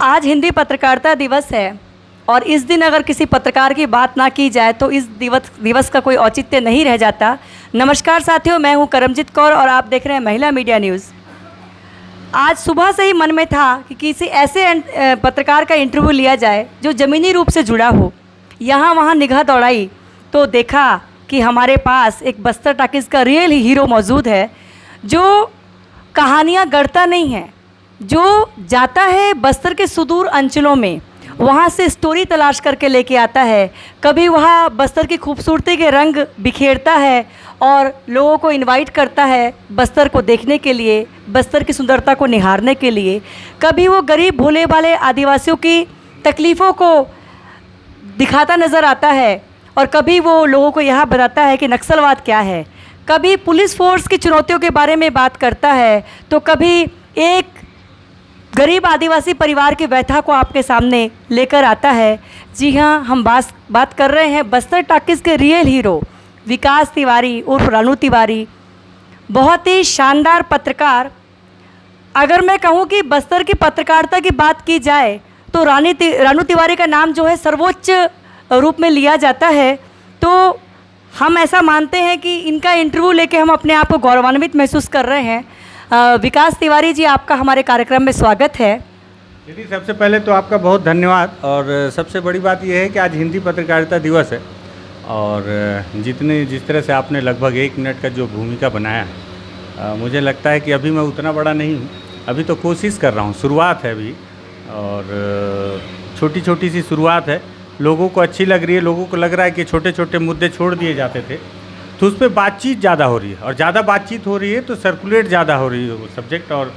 आज हिंदी पत्रकारिता दिवस है और इस दिन अगर किसी पत्रकार की बात ना की जाए तो इस दिवस का कोई औचित्य नहीं रह जाता। नमस्कार साथियों, मैं हूं करमजीत कौर और आप देख रहे हैं महिला मीडिया न्यूज़। आज सुबह से ही मन में था कि किसी ऐसे पत्रकार का इंटरव्यू लिया जाए जो ज़मीनी रूप से जुड़ा हो। यहाँ वहाँ निगाह दौड़ाई तो देखा कि हमारे पास एक बस्तर टॉकीज़ का रियल हीरो मौजूद है, जो कहानियाँ गढ़ता नहीं है, जो जाता है बस्तर के सुदूर अंचलों में, वहाँ से स्टोरी तलाश करके लेके आता है। कभी वह बस्तर की खूबसूरती के रंग बिखेरता है और लोगों को इनवाइट करता है बस्तर को देखने के लिए, बस्तर की सुंदरता को निहारने के लिए। कभी वो गरीब भोले भाले आदिवासियों की तकलीफ़ों को दिखाता नज़र आता है और कभी वो लोगों को यह बताता है कि नक्सलवाद क्या है। कभी पुलिस फोर्स की चुनौतियों के बारे में बात करता है तो कभी एक गरीब आदिवासी परिवार की व्यथा को आपके सामने लेकर आता है। जी हाँ, हम बात कर रहे हैं बस्तर टॉकीज़ के रियल हीरो विकास तिवारी उर्फ रानू तिवारी। बहुत ही शानदार पत्रकार। अगर मैं कहूँ कि बस्तर की पत्रकारिता की बात की जाए तो रानू तिवारी का नाम जो है सर्वोच्च रूप में लिया जाता है। तो हम ऐसा मानते हैं कि इनका इंटरव्यू लेके हम अपने आप को गौरवान्वित महसूस कर रहे हैं। विकास तिवारी जी, आपका हमारे कार्यक्रम में स्वागत है। दीदी, सबसे पहले तो आपका बहुत धन्यवाद। और सबसे बड़ी बात यह है कि आज हिंदी पत्रकारिता दिवस है और जिस तरह से आपने लगभग 1 मिनट का जो भूमिका बनाया, मुझे लगता है कि अभी मैं उतना बड़ा नहीं हूँ। अभी तो कोशिश कर रहा हूँ, शुरुआत है अभी और छोटी छोटी सी शुरुआत है। लोगों को अच्छी लग रही है, लोगों को लग रहा है कि छोटे छोटे मुद्दे छोड़ दिए जाते थे तो उस पर बातचीत ज़्यादा हो रही है और ज़्यादा बातचीत हो रही है तो सर्कुलेट ज़्यादा हो रही है वो सब्जेक्ट। और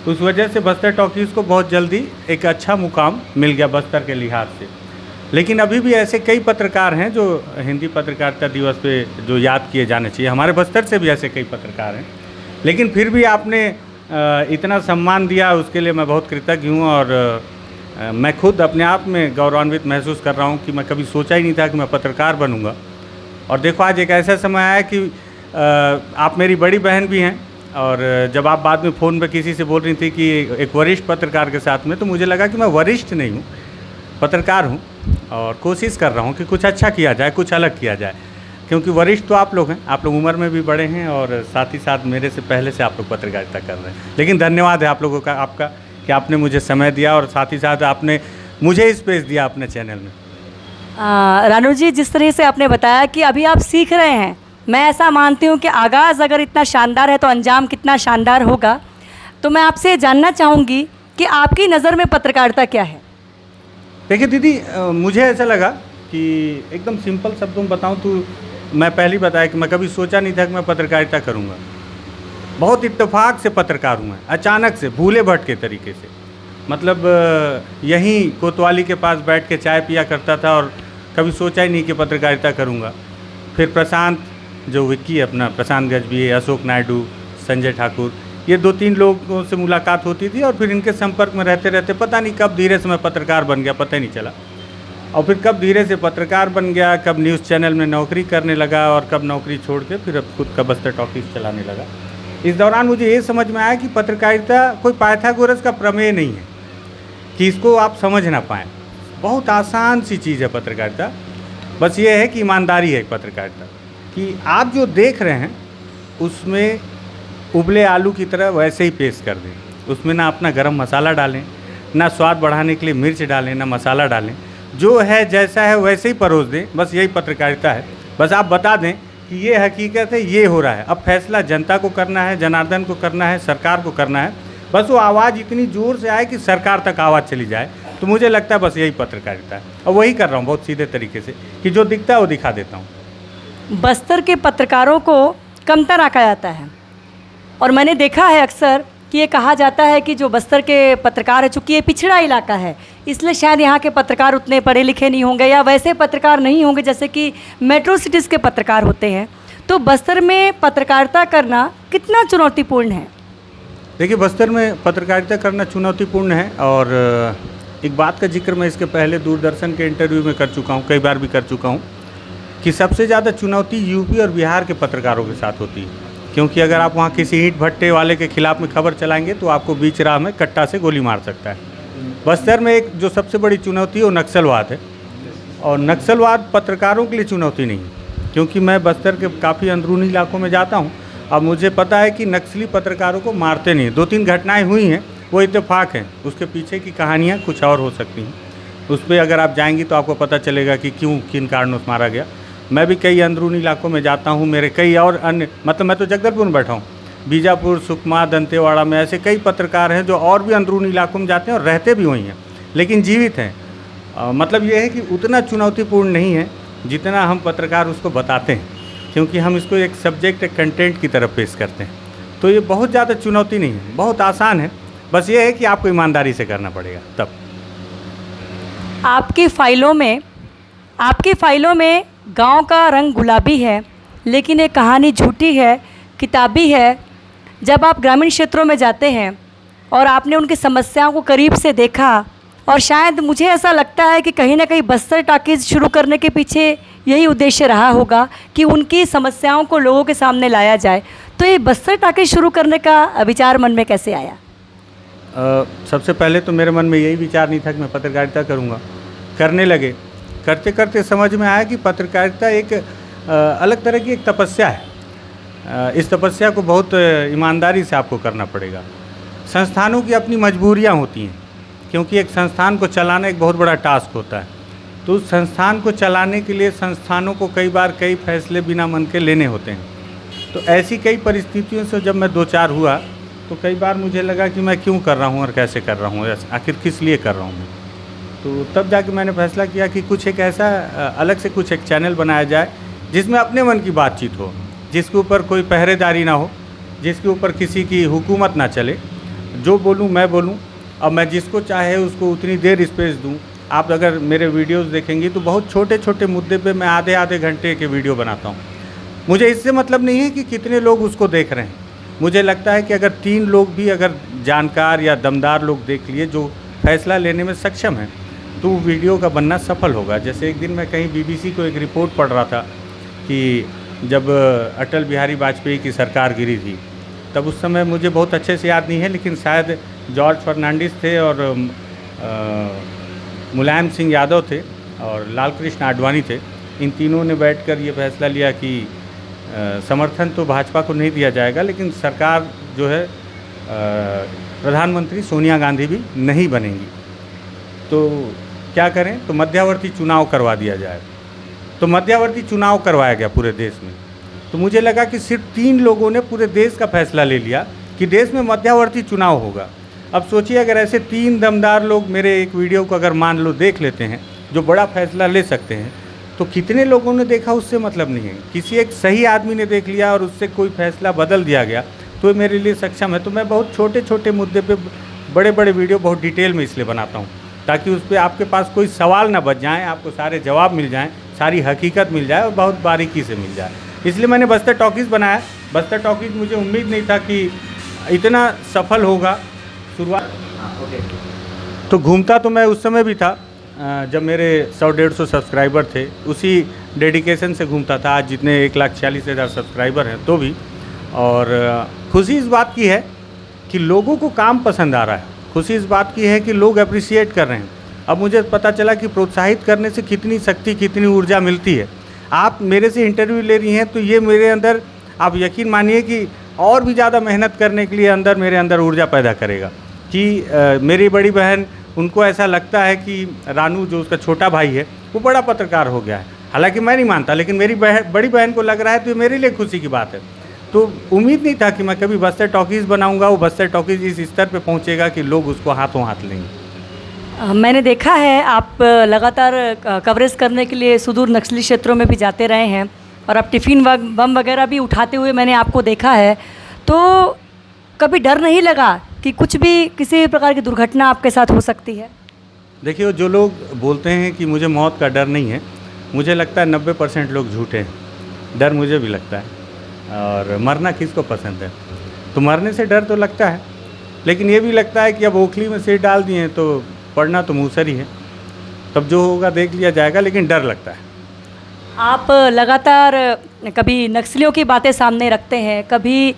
उस वजह से बस्तर टॉकीज़ को बहुत जल्दी एक अच्छा मुकाम मिल गया बस्तर के लिहाज से। लेकिन अभी भी ऐसे कई पत्रकार हैं जो हिंदी पत्रकारिता दिवस पे जो याद किए जाने चाहिए। हमारे बस्तर से भी ऐसे कई पत्रकार हैं, लेकिन फिर भी आपने इतना सम्मान दिया, उसके लिए मैं बहुत कृतज्ञ हूँ। और मैं खुद अपने आप में गौरवान्वित महसूस कर रहा हूँ कि मैं कभी सोचा ही नहीं था कि मैं पत्रकार बनूँगा। और देखो, आज एक ऐसा समय आया कि आप मेरी बड़ी बहन भी हैं और जब आप बाद में फ़ोन पे किसी से बोल रही थी कि एक वरिष्ठ पत्रकार के साथ में, तो मुझे लगा कि मैं वरिष्ठ नहीं हूँ, पत्रकार हूँ और कोशिश कर रहा हूँ कि कुछ अच्छा किया जाए, कुछ अलग किया जाए। क्योंकि वरिष्ठ तो आप लोग हैं, आप लोग उम्र में भी बड़े हैं और साथ ही साथ मेरे से पहले से आप लोग पत्रकारिता कर रहे हैं। लेकिन धन्यवाद है आप लोगों का, आपका, कि आपने मुझे समय दिया और साथ ही साथ आपने मुझे स्पेस दिया अपने चैनल में। रानू जी, जिस तरह से आपने बताया कि अभी आप सीख रहे हैं, मैं ऐसा मानती हूँ कि आगाज़ अगर इतना शानदार है तो अंजाम कितना शानदार होगा। तो मैं आपसे जानना चाहूँगी कि आपकी नज़र में पत्रकारिता क्या है? देखिए दीदी, मुझे ऐसा लगा कि एकदम सिंपल शब्दों में बताऊँ तो मैं पहले ही बताया कि मैं कभी सोचा नहीं था कि मैं पत्रकारिता करूँगा। बहुत इत्तेफाक से पत्रकार हूँ मैं, अचानक से, भूले भटके तरीके से। मतलब यहीं कोतवाली के पास बैठ के चाय पिया करता था और कभी सोचा ही नहीं कि पत्रकारिता करूँगा। फिर प्रशांत, जो विक्की अपना प्रशांत गजबी, अशोक नायडू, संजय ठाकुर, ये 2-3 लोगों से मुलाकात होती थी और फिर इनके संपर्क में रहते रहते पता नहीं कब धीरे से मैं पत्रकार बन गया, पता ही नहीं चला। और फिर कब धीरे से पत्रकार बन गया, कब न्यूज़ चैनल में नौकरी करने लगा और कब नौकरी छोड़ के फिर अब खुद का बस्तर टॉकीज़ चलाने लगा। इस दौरान मुझे ये समझ में आया कि पत्रकारिता कोई पाइथागोरस का प्रमेय नहीं है कि इसको आप समझ ना पाएँ। बहुत आसान सी चीज़ है पत्रकारिता। बस ये है कि ईमानदारी है पत्रकारिता, कि आप जो देख रहे हैं उसमें उबले आलू की तरह वैसे ही पेश कर दें। उसमें ना अपना गरम मसाला डालें, ना स्वाद बढ़ाने के लिए मिर्च डालें, ना मसाला डालें। जो है जैसा है वैसे ही परोस दें। बस यही पत्रकारिता है। बस आप बता दें कि ये हकीकत है, ये हो रहा है। अब फैसला जनता को करना है, जनार्दन को करना है, सरकार को करना है। बस वो आवाज़ इतनी ज़ोर से आए कि सरकार तक आवाज़ चली जाए। तो मुझे लगता है बस यही पत्रकारिता है और वही कर रहा हूँ बहुत सीधे तरीके से, कि जो दिखता है वो दिखा देता हूँ। बस्तर के पत्रकारों को कमतर आंका जाता है और मैंने देखा है अक्सर कि ये कहा जाता है कि जो बस्तर के पत्रकार है, चूँकि ये पिछड़ा इलाका है इसलिए शायद यहाँ के पत्रकार उतने पढ़े लिखे नहीं होंगे या वैसे पत्रकार नहीं होंगे जैसे कि मेट्रो सिटीज़ के पत्रकार होते हैं। तो बस्तर में पत्रकारिता करना कितना चुनौतीपूर्ण है? देखिए, बस्तर में पत्रकारिता करना चुनौतीपूर्ण है और एक बात का जिक्र मैं इसके पहले दूरदर्शन के इंटरव्यू में कर चुका हूँ, कई बार भी कर चुका हूँ, कि सबसे ज़्यादा चुनौती यूपी और बिहार के पत्रकारों के साथ होती है। क्योंकि अगर आप वहाँ किसी ईंट भट्टे वाले के खिलाफ में खबर चलाएंगे तो आपको बीच राह में कट्टा से गोली मार सकता है। बस्तर में एक जो सबसे बड़ी चुनौती है वो नक्सलवाद है, और नक्सलवाद पत्रकारों के लिए चुनौती नहीं है, क्योंकि मैं बस्तर के काफ़ी अंदरूनी इलाकों में जाता हूँ। अब मुझे पता है कि नक्सली पत्रकारों को मारते नहीं। 2-3 घटनाएं हुई हैं, वो इत्तेफाक हैं, उसके पीछे की कहानियाँ कुछ और हो सकती हैं। उस पर अगर आप जाएंगी तो आपको पता चलेगा कि क्यों, किन कारणों से मारा गया। मैं भी कई अंदरूनी इलाकों में जाता हूँ, मेरे कई और अन्य, मतलब मैं तो जगदलपुर में बैठा हूँ, बीजापुर, सुकमा, दंतेवाड़ा में ऐसे कई पत्रकार हैं जो और भी अंदरूनी इलाकों में जाते हैं और रहते भी वहीं हैं, लेकिन जीवित हैं। मतलब ये है कि उतना चुनौतीपूर्ण नहीं है जितना हम पत्रकार उसको बताते हैं, क्योंकि हम इसको एक सब्जेक्ट, एक कंटेंट की तरफ पेश करते हैं। तो ये बहुत ज़्यादा चुनौती नहीं है, बहुत आसान है। बस ये है कि आपको ईमानदारी से करना पड़ेगा तब। आपकी फ़ाइलों में गांव का रंग गुलाबी है, लेकिन ये कहानी झूठी है, किताबी है। जब आप ग्रामीण क्षेत्रों में जाते हैं और आपने उनकी समस्याओं को करीब से देखा, और शायद मुझे ऐसा लगता है कि कहीं ना कहीं बस्तर टॉकीज़ शुरू करने के पीछे यही उद्देश्य रहा होगा कि उनकी समस्याओं को लोगों के सामने लाया जाए। तो ये बस्तर टॉकीज़ शुरू करने का विचार मन में कैसे आया? सबसे पहले तो मेरे मन में यही विचार नहीं था कि मैं पत्रकारिता करूँगा। करने लगे, करते करते समझ में आया कि पत्रकारिता एक अलग तरह की एक तपस्या है। इस तपस्या को बहुत ईमानदारी से आपको करना पड़ेगा। संस्थानों की अपनी मजबूरियाँ होती हैं, क्योंकि एक संस्थान को चलाना एक बहुत बड़ा टास्क होता है। तो उस संस्थान को चलाने के लिए संस्थानों को कई बार कई फैसले बिना मन के लेने होते हैं। तो ऐसी कई परिस्थितियों से जब मैं 2-4 हुआ, तो कई बार मुझे लगा कि मैं क्यों कर रहा हूँ और कैसे कर रहा हूँ, आखिर किस लिए कर रहा हूँ मैं। तो तब जाके मैंने फैसला किया कि कुछ एक ऐसा अलग से कुछ एक चैनल बनाया जाए जिसमें अपने मन की बातचीत हो, जिसके ऊपर कोई पहरेदारी ना हो, जिसके ऊपर किसी की हुकूमत ना चले। जो बोलूँ मैं बोलूँ, अब मैं जिसको चाहे उसको उतनी देर स्पेस दूँ। आप अगर मेरे वीडियोस देखेंगी तो बहुत छोटे छोटे मुद्दे पे मैं आधे घंटे के वीडियो बनाता हूँ। मुझे इससे मतलब नहीं है कि कितने लोग उसको देख रहे हैं। मुझे लगता है कि अगर 3 लोग भी अगर जानकार या दमदार लोग देख लिए जो फैसला लेने में सक्षम हैं, तो वीडियो का बनना सफल होगा। जैसे एक दिन मैं कहीं BBC को एक रिपोर्ट पढ़ रहा था कि जब अटल बिहारी वाजपेयी की सरकार गिरी थी, तब उस समय मुझे बहुत अच्छे से याद नहीं है, लेकिन शायद जॉर्ज फर्नांडिस थे और मुलायम सिंह यादव थे और लाल कृष्ण आडवाणी थे। इन तीनों ने बैठकर ये फैसला लिया कि समर्थन तो भाजपा को नहीं दिया जाएगा, लेकिन सरकार जो है प्रधानमंत्री सोनिया गांधी भी नहीं बनेंगी। तो क्या करें, तो मध्यावर्ती चुनाव करवा दिया जाए। तो मध्यावर्ती चुनाव करवाया गया पूरे देश में। तो मुझे लगा कि सिर्फ 3 लोगों ने पूरे देश का फैसला ले लिया कि देश में मध्यावर्ती चुनाव होगा। अब सोचिए, अगर ऐसे 3 दमदार लोग मेरे एक वीडियो को अगर मान लो देख लेते हैं, जो बड़ा फैसला ले सकते हैं, तो कितने लोगों ने देखा उससे मतलब नहीं है। किसी एक सही आदमी ने देख लिया और उससे कोई फैसला बदल दिया गया तो मेरे लिए सक्षम है। तो मैं बहुत छोटे छोटे मुद्दे पे बड़े बड़े वीडियो बहुत डिटेल में इसलिए बनाता हूँ, ताकि उस पर आपके पास कोई सवाल ना बच जाए, आपको सारे जवाब मिल जाएँ, सारी हकीकत मिल जाए और बहुत बारीकी से मिल जाए। इसलिए मैंने बस्तर टॉकीज़ बनाया। बस्तर टॉकीज़ मुझे उम्मीद नहीं था कि इतना सफल होगा। शुरुआत तो घूमता तो मैं उस समय भी था जब मेरे 100-150 सब्सक्राइबर थे, उसी डेडिकेशन से घूमता था। आज जितने 1,40,000 सब्सक्राइबर हैं तो भी। और खुशी इस बात की है कि लोगों को काम पसंद आ रहा है। खुशी इस बात की है कि लोग अप्रिशिएट कर रहे हैं। अब मुझे पता चला कि प्रोत्साहित करने से कितनी शक्ति, कितनी ऊर्जा मिलती है। आप मेरे से इंटरव्यू ले रही हैं तो ये मेरे अंदर, आप यकीन मानिए कि और भी ज़्यादा मेहनत करने के लिए मेरे अंदर ऊर्जा पैदा करेगा। कि मेरी बड़ी बहन, उनको ऐसा लगता है कि रानू जो उसका छोटा भाई है वो बड़ा पत्रकार हो गया है। हालांकि मैं नहीं मानता, लेकिन मेरी बड़ी बहन को लग रहा है, तो ये मेरे लिए खुशी की बात है। तो उम्मीद नहीं था कि मैं कभी बस्तर टॉकीज़ बनाऊंगा। वो बस्तर टॉकीज़ इस स्तर पे पहुंचेगा कि लोग उसको हाथों हाथ लेंगे। मैंने देखा है आप लगातार कवरेज करने के लिए सुदूर नक्सली क्षेत्रों में भी जाते रहे हैं, और आप टिफ़िन बम वगैरह भी उठाते हुए मैंने आपको देखा है। तो कभी डर नहीं लगा कि कुछ भी, किसी प्रकार की दुर्घटना आपके साथ हो सकती है? देखिए, जो लोग बोलते हैं कि मुझे मौत का डर नहीं है, मुझे लगता है 90% लोग झूठे हैं। डर मुझे भी लगता है, और मरना किसको पसंद है। तो मरने से डर तो लगता है, लेकिन ये भी लगता है कि अब ओखली में सिर डाल दिए तो पड़ना तो मूसर ही है। तब जो होगा देख लिया जाएगा, लेकिन डर लगता है। आप लगातार कभी नक्सलियों की बातें सामने रखते हैं, कभी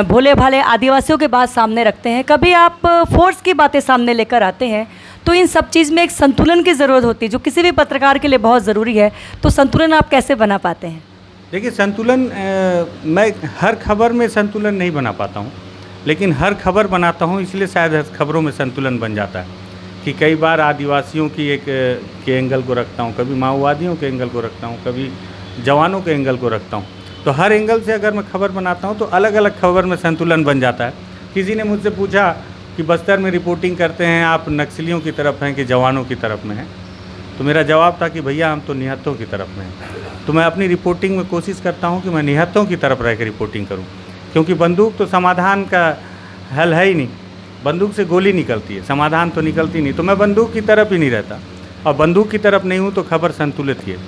भोले भाले आदिवासियों की बात सामने रखते हैं, कभी आप फोर्स की बातें सामने लेकर आते हैं। तो इन सब चीज़ में एक संतुलन की ज़रूरत होती है जो किसी भी पत्रकार के लिए बहुत ज़रूरी है। तो संतुलन आप कैसे बना पाते हैं? देखिए संतुलन मैं हर खबर में संतुलन नहीं बना पाता हूँ, लेकिन हर खबर बनाता हूँ, इसलिए शायद हर खबरों में संतुलन बन जाता है कि कई बार आदिवासियों की एक के एंगल को रखता हूँ, कभी माओवादियों के एंगल को रखता हूँ, कभी जवानों के एंगल को रखता हूँ। तो हर एंगल से अगर मैं खबर बनाता हूँ तो अलग अलग खबर में संतुलन बन जाता है। किसी ने मुझसे पूछा कि बस्तर में रिपोर्टिंग करते हैं आप, नक्सलियों की तरफ हैं कि जवानों की तरफ में हैं? तो मेरा जवाब था कि भैया हम तो निहत्तों की तरफ में हैं। तो मैं अपनी रिपोर्टिंग में कोशिश करता हूँ कि मैं निहत्तों की तरफ रह कर रिपोर्टिंग करूँ, क्योंकि बंदूक तो समाधान का हल है ही नहीं। बंदूक से गोली निकलती है, समाधान तो निकलती नहीं। तो मैं बंदूक की तरफ ही नहीं रहता, और बंदूक की तरफ नहीं हूँ तो खबर संतुलित ही है,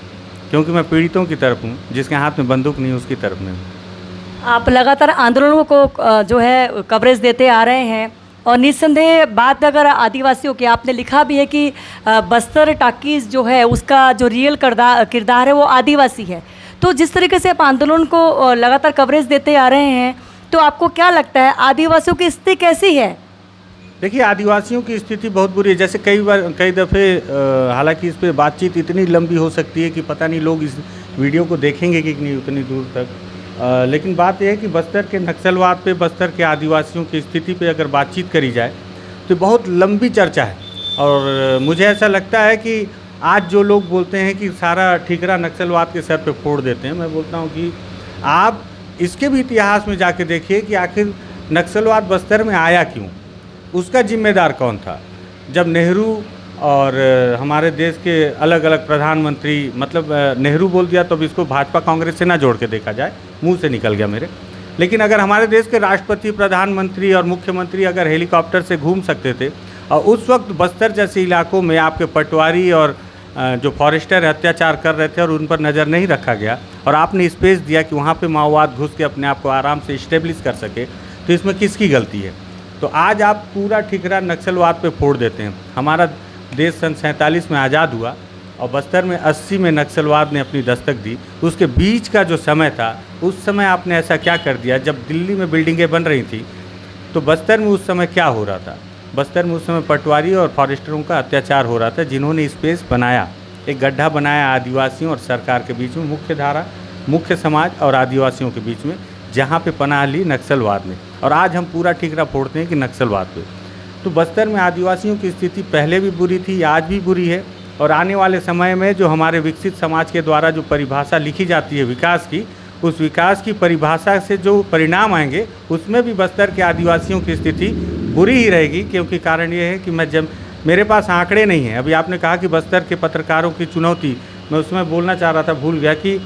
क्योंकि मैं पीड़ितों की तरफ हूँ, जिसके हाथ में बंदूक नहीं उसकी तरफ नहीं हूँ। आप लगातार आंदोलनों को जो है कवरेज देते आ रहे हैं, और निस्संदेह बात अगर आदिवासियों की, आपने लिखा भी है कि बस्तर टाकीज़ जो है उसका जो रियल किरदार है वो आदिवासी है। तो जिस तरीके से आप आंदोलन को लगातार कवरेज देते आ रहे हैं, तो आपको क्या लगता है आदिवासियों की स्थिति कैसी है? देखिए आदिवासियों की स्थिति बहुत बुरी है। जैसे कई दफ़े हालांकि इस पर बातचीत इतनी लंबी हो सकती है कि पता नहीं लोग इस वीडियो को देखेंगे कि नहीं उतनी दूर तक। लेकिन बात यह है कि बस्तर के नक्सलवाद पे, बस्तर के आदिवासियों की स्थिति पे अगर बातचीत करी जाए तो बहुत लंबी चर्चा है। और मुझे ऐसा लगता है कि आज जो लोग बोलते हैं कि सारा ठीकरा नक्सलवाद के सर पे फोड़ देते हैं, मैं बोलता हूँ कि आप इसके भी इतिहास में जाके देखिए कि आखिर नक्सलवाद बस्तर में आया क्यों, उसका जिम्मेदार कौन था। जब नेहरू और हमारे देश के अलग अलग प्रधानमंत्री, मतलब नेहरू बोल दिया तो अब इसको भाजपा कांग्रेस से ना जोड़ के देखा जाए, मुंह से निकल गया मेरे। लेकिन अगर हमारे देश के राष्ट्रपति, प्रधानमंत्री और मुख्यमंत्री अगर हेलीकॉप्टर से घूम सकते थे, और उस वक्त बस्तर जैसे इलाकों में आपके पटवारी और जो फॉरेस्टर अत्याचार कर रहे थे और उन पर नज़र नहीं रखा गया, और आपने स्पेस दिया कि वहाँ पे माओवाद घुस के अपने आप को आराम से इस्टेब्लिश कर सके, तो इसमें किसकी गलती है? तो आज आप पूरा ठिकरा नक्सलवाद पे फोड़ देते हैं। हमारा देश सन 47 में आज़ाद हुआ और बस्तर में 80 में नक्सलवाद ने अपनी दस्तक दी। उसके बीच का जो समय था, उस समय आपने ऐसा क्या कर दिया? जब दिल्ली में बिल्डिंगें बन रही थी तो बस्तर में उस समय क्या हो रहा था? बस्तर में उस समय पटवारी और फॉरेस्टरों का अत्याचार हो रहा था, जिन्होंने स्पेस बनाया, एक गड्ढा बनाया आदिवासियों और सरकार के बीच में, मुख्य धारा, मुख्य समाज और आदिवासियों के बीच में, जहाँ पे पनाह ली नक्सलवाद ने। और आज हम पूरा ठीकरा फोड़ते हैं कि नक्सलवाद पे। तो बस्तर में आदिवासियों की स्थिति पहले भी बुरी थी, आज भी बुरी है, और आने वाले समय में जो हमारे विकसित समाज के द्वारा जो परिभाषा लिखी जाती है विकास की, उस विकास की परिभाषा से जो परिणाम आएंगे उसमें भी बस्तर के आदिवासियों की स्थिति बुरी ही रहेगी। क्योंकि कारण ये है कि मेरे पास आंकड़े नहीं हैं। अभी आपने कहा कि बस्तर के पत्रकारों की चुनौती, मैं उसमें बोलना चाह रहा था, भूल गया कि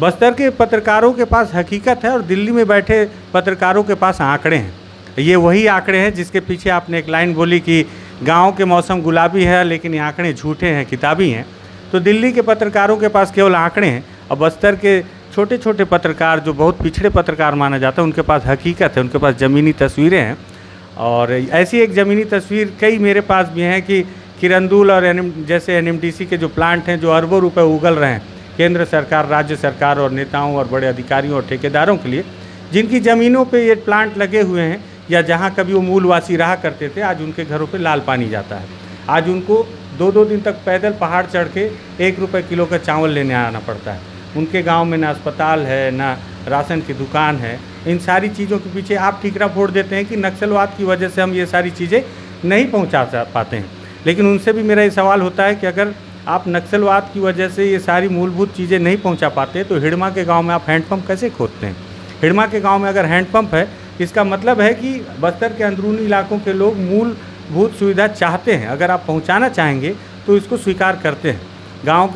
बस्तर के पत्रकारों के पास हकीकत है और दिल्ली में बैठे पत्रकारों के पास आंकड़े हैं। ये वही आंकड़े हैं जिसके पीछे आपने एक लाइन बोली कि गांव के मौसम गुलाबी है लेकिन ये आंकड़े झूठे हैं, किताबी हैं। तो दिल्ली के पत्रकारों के पास केवल आंकड़े हैं, और बस्तर के छोटे छोटे पत्रकार जो बहुत पिछड़े पत्रकार माना जाता है, उनके पास हकीकत है, उनके पास ज़मीनी तस्वीरें हैं। और ऐसी एक ज़मीनी तस्वीर कई मेरे पास भी हैं कि किरंदुल और जैसे NMDC के जो प्लांट हैं, जो अरबों रुपए उगल रहे हैं केंद्र सरकार, राज्य सरकार और नेताओं और बड़े अधिकारियों और ठेकेदारों के लिए, जिनकी ज़मीनों पे ये प्लांट लगे हुए हैं, या जहाँ कभी वो मूलवासी रहा करते थे, आज उनके घरों पे लाल पानी जाता है। आज उनको 2-2 दिन तक पैदल पहाड़ चढ़ के 1 रुपये किलो का चावल लेने आना पड़ता है। उनके गांव में ना अस्पताल है, ना राशन की दुकान है। इन सारी चीज़ों के पीछे आप ठीकरा फोड़ देते हैं कि नक्सलवाद की वजह से हम ये सारी चीज़ें नहीं पहुँचा पाते हैं। लेकिन उनसे भी मेरा ये सवाल होता है कि अगर आप नक्सलवाद की वजह से ये सारी मूलभूत चीज़ें नहीं पहुंचा पाते, तो हिड़मा के गांव में आप हैंडपंप कैसे खोदते हैं? हिड़मा के गांव में अगर हैंडपंप है, इसका मतलब है कि बस्तर के अंदरूनी इलाकों के लोग मूलभूत सुविधा चाहते हैं। अगर आप पहुंचाना चाहेंगे तो इसको स्वीकार करते हैं।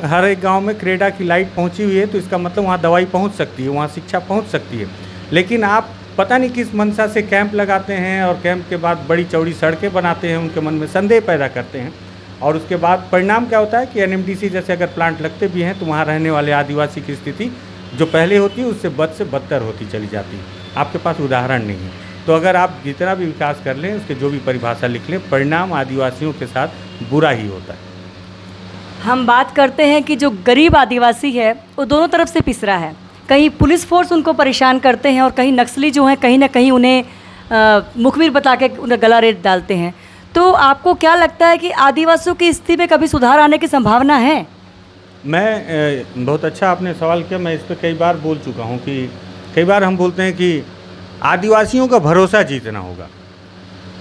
हर एक गाँव में क्रेडा की लाइट पहुँची हुई है, तो इसका मतलब वहाँ दवाई पहुँच सकती है, वहाँ शिक्षा पहुँच सकती है। लेकिन आप पता नहीं किस मंशा से कैंप लगाते हैं, और कैंप के बाद बड़ी चौड़ी सड़कें बनाते हैं, उनके मन में संदेह पैदा करते हैं। और उसके बाद परिणाम क्या होता है कि NMDC जैसे अगर प्लांट लगते भी हैं तो वहाँ रहने वाले आदिवासी की स्थिति जो पहले होती है उससे बद से बदतर होती चली जाती है। आपके पास उदाहरण नहीं है। तो अगर आप जितना भी विकास कर लें, उसके जो भी परिभाषा लिख लें, परिणाम आदिवासियों के साथ बुरा ही होता है। हम बात करते हैं कि जो गरीब आदिवासी है वो दोनों तरफ से पिस रहा है। कहीं पुलिस फोर्स उनको परेशान करते हैं और कहीं नक्सली जो हैं कहीं ना कहीं उन्हें मुखबिर बता के उन्हें गला रेत डालते हैं। तो आपको क्या लगता है कि आदिवासियों की स्थिति में कभी सुधार आने की संभावना है? मैं बहुत अच्छा आपने सवाल किया। मैं इस पर कई बार बोल चुका हूँ कि कई बार हम बोलते हैं कि आदिवासियों का भरोसा जीतना होगा,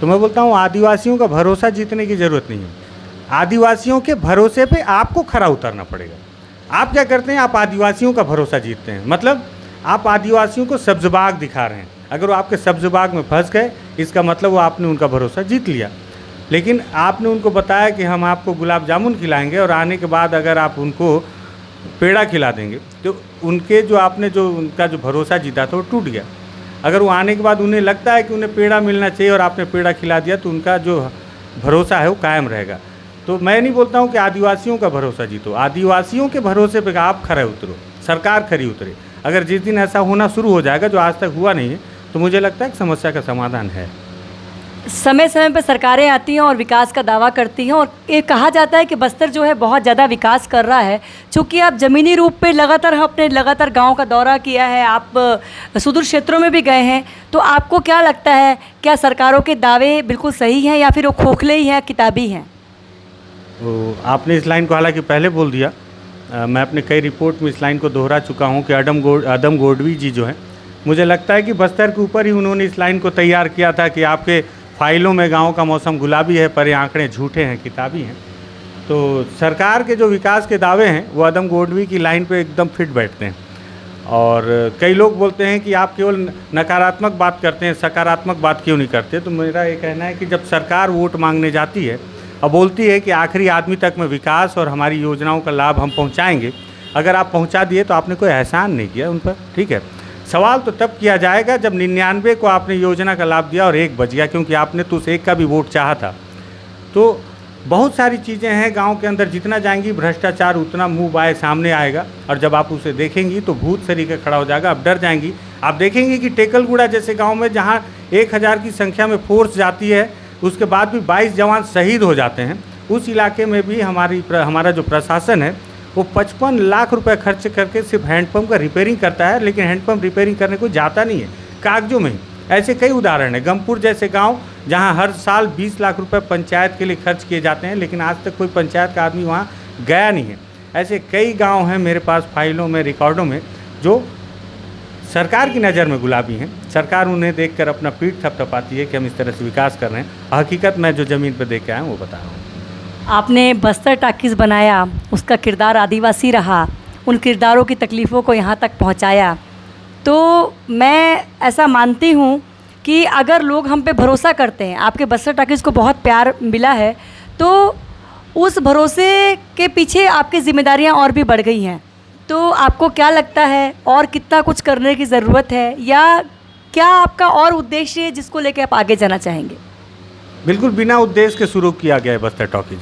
तो मैं बोलता हूँ आदिवासियों का भरोसा जीतने की ज़रूरत नहीं है। आदिवासियों के भरोसे पे आपको खरा उतरना पड़ेगा। आप क्या करते हैं, आप आदिवासियों का भरोसा जीतते हैं, मतलब आप आदिवासियों को सब्ज़बाग दिखा रहे हैं। अगर वो आपके सब्ज़बाग में फंस गए, इसका मतलब वो आपने उनका भरोसा जीत लिया। लेकिन आपने उनको बताया कि हम आपको गुलाब जामुन खिलाएंगे और आने के बाद अगर आप उनको पेड़ा खिला देंगे, तो उनके जो आपने जो उनका जो भरोसा जीता था वो टूट गया। अगर वो आने के बाद उन्हें लगता है कि उन्हें पेड़ा मिलना चाहिए और आपने पेड़ा खिला दिया, तो उनका जो भरोसा है वो कायम रहेगा। तो मैं नहीं बोलता हूँ कि आदिवासियों का भरोसा जीतो, आदिवासियों के भरोसे पे आप खरे उतरो, सरकार खरी उतरे। अगर जिस दिन ऐसा होना शुरू हो जाएगा, जो आज तक हुआ नहीं है, तो मुझे लगता है कि समस्या का समाधान है। समय समय पर सरकारें आती हैं और विकास का दावा करती हैं और ये कहा जाता है कि बस्तर जो है बहुत ज़्यादा विकास कर रहा है। चूँकि आप ज़मीनी रूप पे लगातार गांव का दौरा किया है, आप सुदूर क्षेत्रों में भी गए हैं, तो आपको क्या लगता है, क्या सरकारों के दावे बिल्कुल सही हैं या फिर वो खोखले ही हैं, किताबी हैं? तो आपने इस लाइन को हालांकि पहले बोल दिया। मैं अपने कई रिपोर्ट में इस लाइन को दोहरा चुका हूँ कि अदम गोडवी जी जो हैं, मुझे लगता है कि बस्तर के ऊपर ही उन्होंने इस लाइन को तैयार किया था कि आपके फाइलों में गांव का मौसम गुलाबी है पर ये आंकड़े झूठे हैं, किताबी हैं। तो सरकार के जो विकास के दावे हैं वो अदम गोडवी की लाइन पे एकदम फिट बैठते हैं। और कई लोग बोलते हैं कि आप केवल नकारात्मक बात करते हैं, सकारात्मक बात क्यों नहीं करते। तो मेरा ये कहना है कि जब सरकार वोट मांगने जाती है और बोलती है कि आखिरी आदमी तक में विकास और हमारी योजनाओं का लाभ हम पहुँचाएँगे, अगर आप पहुँचा दिए तो आपने कोई एहसान नहीं किया उन पर, ठीक है। सवाल तो तब किया जाएगा जब 99 को आपने योजना का लाभ दिया और 1 बच गया, क्योंकि आपने तो उस 1 का भी वोट चाहा था। तो बहुत सारी चीज़ें हैं गांव के अंदर, जितना जाएंगी भ्रष्टाचार उतना मुंह बाएं सामने आएगा। और जब आप उसे देखेंगी तो भूत सरीखे खड़ा हो जाएगा, आप डर जाएंगी। आप देखेंगे कि टेकलगुड़ा जैसे गाँव में जहाँ 1000 की संख्या में फोर्स जाती है, उसके बाद भी 22 जवान शहीद हो जाते हैं। उस इलाके में भी हमारा जो प्रशासन है वो 55 लाख रुपए खर्च करके सिर्फ हैंडपम्प का रिपेयरिंग करता है, लेकिन हैंडपम्प रिपेयरिंग करने को जाता नहीं है, कागजों में ही। ऐसे कई उदाहरण हैं। गमपुर जैसे गांव जहां हर साल 20 लाख रुपए पंचायत के लिए खर्च किए जाते हैं, लेकिन आज तक कोई पंचायत का आदमी वहां गया नहीं है। ऐसे कई गांव हैं मेरे पास फाइलों में, रिकॉर्डों में, जो सरकार की नज़र में गुलाबी हैं। सरकार उन्हें देखकर अपना पीठ थपथपाती है कि हम इस तरह से विकास कर रहे हैं। हकीकत मैं जो ज़मीन पर देख के आया हूँ वो बता रहा हूँ। आपने बस्तर टाकीज़ बनाया, उसका किरदार आदिवासी रहा, उन किरदारों की तकलीफ़ों को यहाँ तक पहुँचाया। तो मैं ऐसा मानती हूँ कि अगर लोग हम पे भरोसा करते हैं, आपके बस्तर टाकीज़ को बहुत प्यार मिला है, तो उस भरोसे के पीछे आपकी ज़िम्मेदारियाँ और भी बढ़ गई हैं। तो आपको क्या लगता है और कितना कुछ करने की ज़रूरत है, या क्या आपका और उद्देश्य है जिसको लेकर आप आगे जाना चाहेंगे? बिल्कुल बिना उद्देश्य के शुरू किया गया है बस्तर टॉकीज।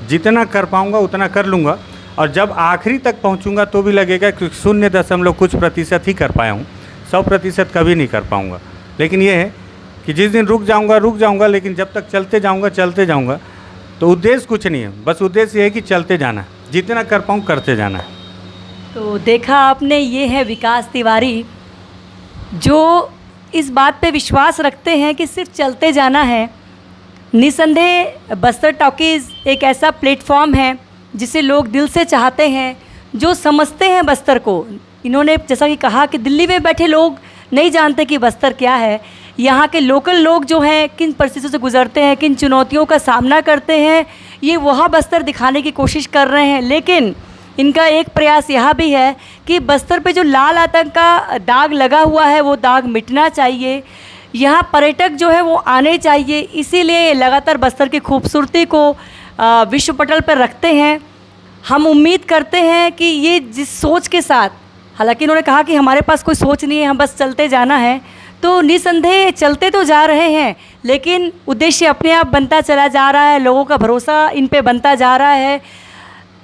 जितना कर पाऊंगा उतना कर लूँगा, और जब आखिरी तक पहुंचूंगा तो भी लगेगा कि 0 कुछ प्रतिशत ही कर पाया हूँ, 100% कभी नहीं कर पाऊंगा। लेकिन ये है कि जिस दिन रुक जाऊंगा, लेकिन जब तक चलते जाऊंगा। तो उद्देश्य कुछ नहीं है, बस उद्देश्य ये है कि चलते जाना, जितना कर पाऊँ करते जाना है। तो देखा आपने, ये है विकास तिवारी, जो इस बात पे विश्वास रखते हैं कि सिर्फ चलते जाना है। निसंदेह बस्तर टॉकीज़ एक ऐसा प्लेटफॉर्म है जिसे लोग दिल से चाहते हैं, जो समझते हैं बस्तर को। इन्होंने जैसा कि कहा कि दिल्ली में बैठे लोग नहीं जानते कि बस्तर क्या है। यहाँ के लोकल लोग जो हैं किन परिस्थितियों से गुजरते हैं, किन चुनौतियों का सामना करते हैं, ये वह बस्तर दिखाने की कोशिश कर रहे हैं। लेकिन इनका एक प्रयास यह भी है कि बस्तर पे जो लाल आतंक का दाग लगा हुआ है वो दाग मिटना चाहिए। यहाँ पर्यटक जो है वो आने चाहिए, इसीलिए लगातार बस्तर की खूबसूरती को विश्व पटल पर रखते हैं। हम उम्मीद करते हैं कि ये जिस सोच के साथ, हालांकि इन्होंने कहा कि हमारे पास कोई सोच नहीं है, हम बस चलते जाना है, तो निसंदेह चलते तो जा रहे हैं, लेकिन उद्देश्य अपने आप बनता चला जा रहा है। लोगों का भरोसा इन पे बनता जा रहा है।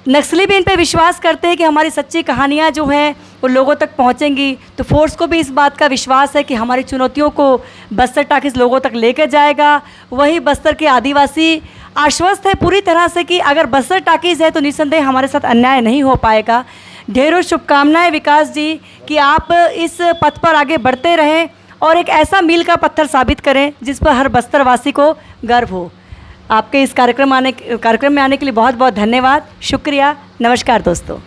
नक्सली भी इन पे विश्वास करते हैं कि हमारी सच्ची कहानियाँ जो हैं वो लोगों तक पहुँचेंगी। तो फोर्स को भी इस बात का विश्वास है कि हमारी चुनौतियों को बस्तर टाकीज़ लोगों तक लेकर जाएगा। वही बस्तर के आदिवासी आश्वस्त है पूरी तरह से कि अगर बस्तर टाकीज़ है तो निस्संदेह हमारे साथ अन्याय नहीं हो पाएगा। ढेरों शुभकामनाएं विकास जी कि आप इस पथ पर आगे बढ़ते रहें और एक ऐसा मील का पत्थर साबित करें जिस पर हर बस्तरवासी को गर्व हो। आपके इस कार्यक्रम में आने के लिए बहुत बहुत धन्यवाद, शुक्रिया, नमस्कार दोस्तों।